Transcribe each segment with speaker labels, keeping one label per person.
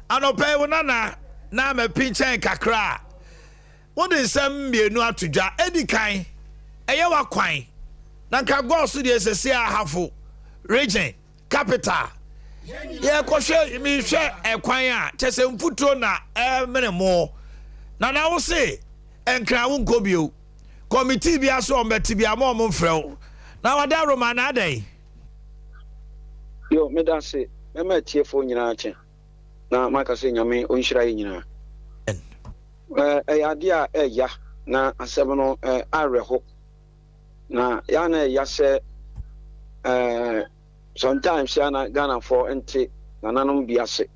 Speaker 1: Anope wonana na me pinchen kakra. What is some mienu atudwa edikan eye wa kwan. Na nka gosu de sese ahafo region capital. Ye kohwe mi hwe ekwan a chese mfuturo na menemo. Na na wo se enkra wo nkobio. Committee bia so ombeti bia mo mfrɛ. Na wada Roma na adai.
Speaker 2: Yo, me da se, me tiefo nyina ache. Na maka se nyame onhyira yi nyina. Ade a ya na asɛm no awerɛho. Na ya na ya se sometimes ya na Ghana for ente na nanom biase.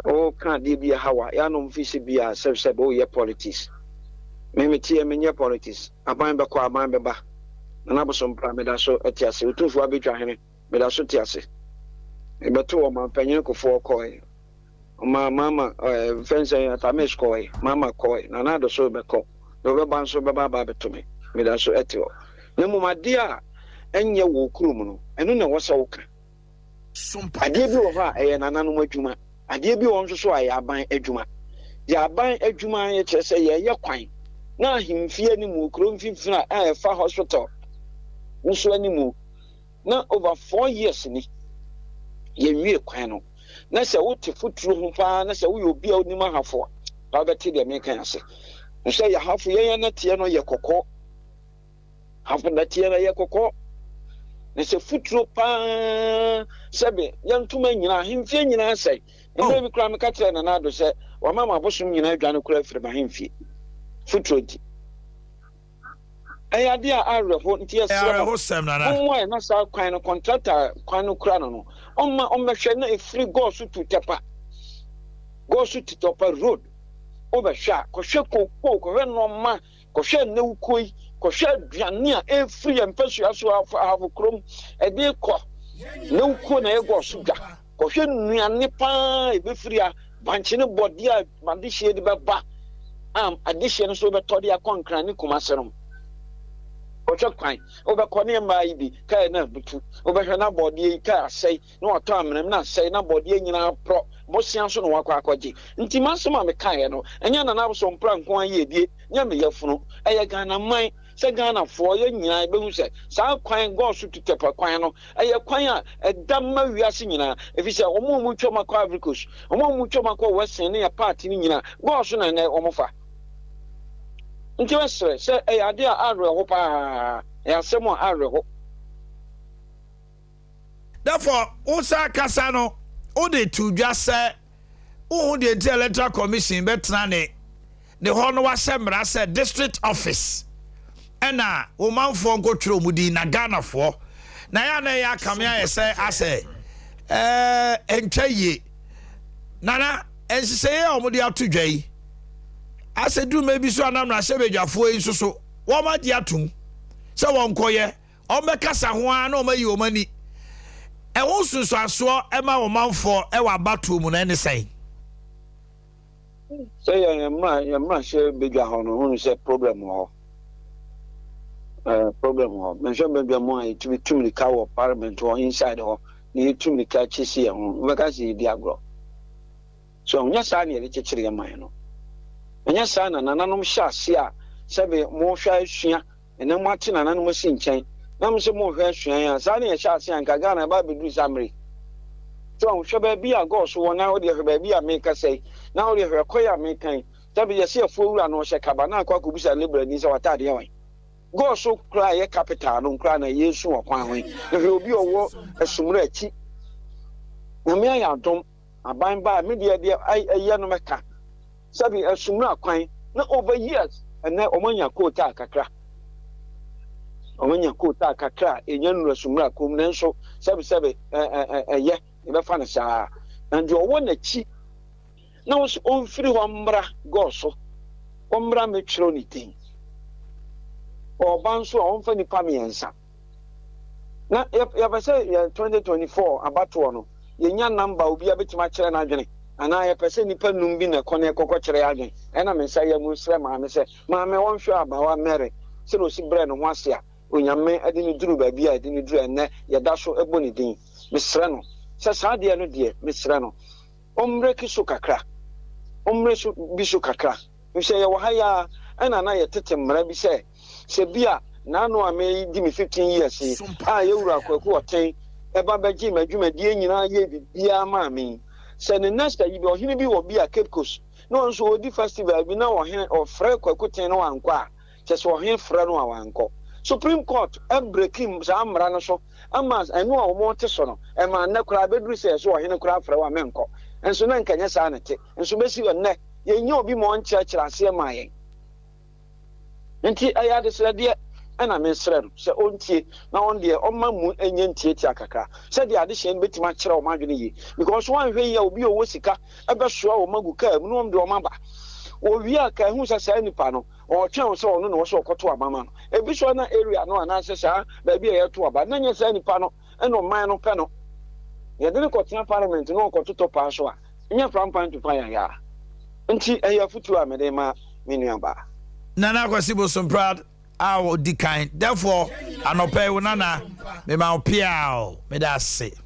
Speaker 2: O kan de bia hawa ya no mfisi bia sebe o ye politics. Me tie menye politics. Aban be kwa aban be ba. Na bosom pra me da so atiase. Otumfo abetwa hene. Me da so tiase. Ebeto o man panyin kofo koi. Mama fense atamesh koi. Mama koi. Na na do so be ko. Do be ban so be ba beto me. Me da so etio. Na mu made a enye wo kurum no. Eno na wo sa wo ka.
Speaker 1: SOMPA.
Speaker 2: Ade bi wo ha nananom adwuma. Ade bi wo nso so aye aban adwuma. Di aban adwuma ye kire se ye kwan. Na himfie ni mu kurom fifina fa hospital. Nso animu. Na over 4 years ni ye nwie kwan no na se wo te futuro ho pa na se wo ye obi a onim ahafo ba beti de me kan ase nso ye hafo ye na tie no ye kokko hafo na tie na ye kokko na se futuro pa sebe ye ntuma nyina himfie nyina sai ebe bi kra me ka tire na ado se wa mama bosom nyina adwane kura firi ba himfie futuro di ade a areho nti
Speaker 1: esem nana
Speaker 2: onwa na sa kwan no contractor kwan no kura no omehwe na efiri go so to tepa road obehwa ko hwe ko hwe no ma ko hwe newukoi ko hwe duane a efiri empasua so afo krom ede ko newuko na ego so dwa ko hwe nuane pa ebefiri a banche ne body a mande hye de beba adehye no so betode akonkran ne kumaserom ocho kwan obekone ma ibi kai na butu obehwe na body kai asai na oto amnem na asai na body nyina pro bosia so no wakwa akwaje nti masoma me kai no enya na na so mpra nko an ye die nya me yafunu eye Ghana man se Ghana fo ye nyina ebehu se sa kwan go so tutepa kwan no eye kwan a edam ma wiase nyina efise omo twoma kwa Africos omo twoma kwa Western ne ya party ni nyina go so na omofa nti wesere se ade a areho pa asemo areho
Speaker 1: therefore usa kasa no o de tudwa se o de electoral commission betra ne ho no wasemra se district office ena o manfo nkotwero mudi na Ghana fo na ya na ya kamya ye se ase entwaye nana ensise ye omudi atudwa yi ase du maybe so anamra sebedwafo yi soso wo ma di atum se won koye o mekasa ho an na o mayi o mani e wo susu aso e ma wo manfo e wa bato mu na ne sai
Speaker 2: say ya ma she bedwa ho no hu se problem ho me she bedwa mo ai to be tumli ka wo parliament or inside ho ni tumli ka chisi ya ho we ka si di agro so nya sa na ye chechire ya man no enya sa na nananom hya ase a sebe mo hwa asua ena mo ate nananom si nkyɛn na mo se mo hwa asua ya sa na ye hya ase anka Ghana ba bedu samre so hwa ba bi a go so wona wo de hwa ba bi a me ka sei na wo de hwa koya me kan sebe ye se afo wura no hye kaba na akwa kubusa libra ni se watade yan go so kra ye capital no kra na yesu okwan hwan hwe obi owo asumura achi na me ya dom aban ba me de aye no meka sabi asumra kwan na over years and na omanya kota kakra enya nuru asumra kom na nso sabi ye be fa na saa and you want na chi na wo on firi ho mbra go so ombra me twiro ni tin oban so on fa ni pa miensa na ya ba say 2024 abato no ye nya number obi abetima kire na adwene ana ya pese nipa num bi na kone kokokere adwen ena me nsa ya mu sre ma me se ma me won hwe abawa mere se no si bre no ho ase a onyame ade ni duru ba bi a ade ni duru enne ya da so ebo ni din me sre no se sa de no de me sre no omreki so kakra omreso biso kakra say ye wahaya ana na ye tete mra bi say bia na no ame di me 15 years ye wura kwaku oten eba beji madwumadi nyina ye bibia ma me say ne next yi bi ohene bi wo bi a Cape Coast no nso odi festival bi na ohene ofre kwaku ten no anko a chese ohene fra no awanko Supreme Court breaking za amra no so amas eno a wo te so no e ma na kura bedru say so ohene kura fra wa menko enso na nkanya sa na te enso besi wonne ye nya obi mo nkyerɛkyerɛ ase ma yen nti ayade sɛ de ana mesrɛ no sɛ ontie na on de ɔma mu enye ntie tia kakra sɛ de ade hyɛ no betima kyerɛ o madwene yi because one hwɛ yi obi owo sika ɛbɛsoa o magu ka mu no de o maba o wi aka hu sɛ sɛ nipa no o twɛn sɛ ɔno na wo sɛ ɔkɔto abama no ebi so na area no ana sɛ saa ba bi a yɛto aba na nyɛ sɛ nipa no ɛna ɔman no pɛ no yɛde ne kɔtena parliament no ɔkɔtotɔ paa so a nyɛ prampan to pan ya nti ɛyɛ futu a mede ma me nuaba
Speaker 1: Nana Kwasibo Somprad our decline therefore anɔpɛ wo nana me ma opiao me da se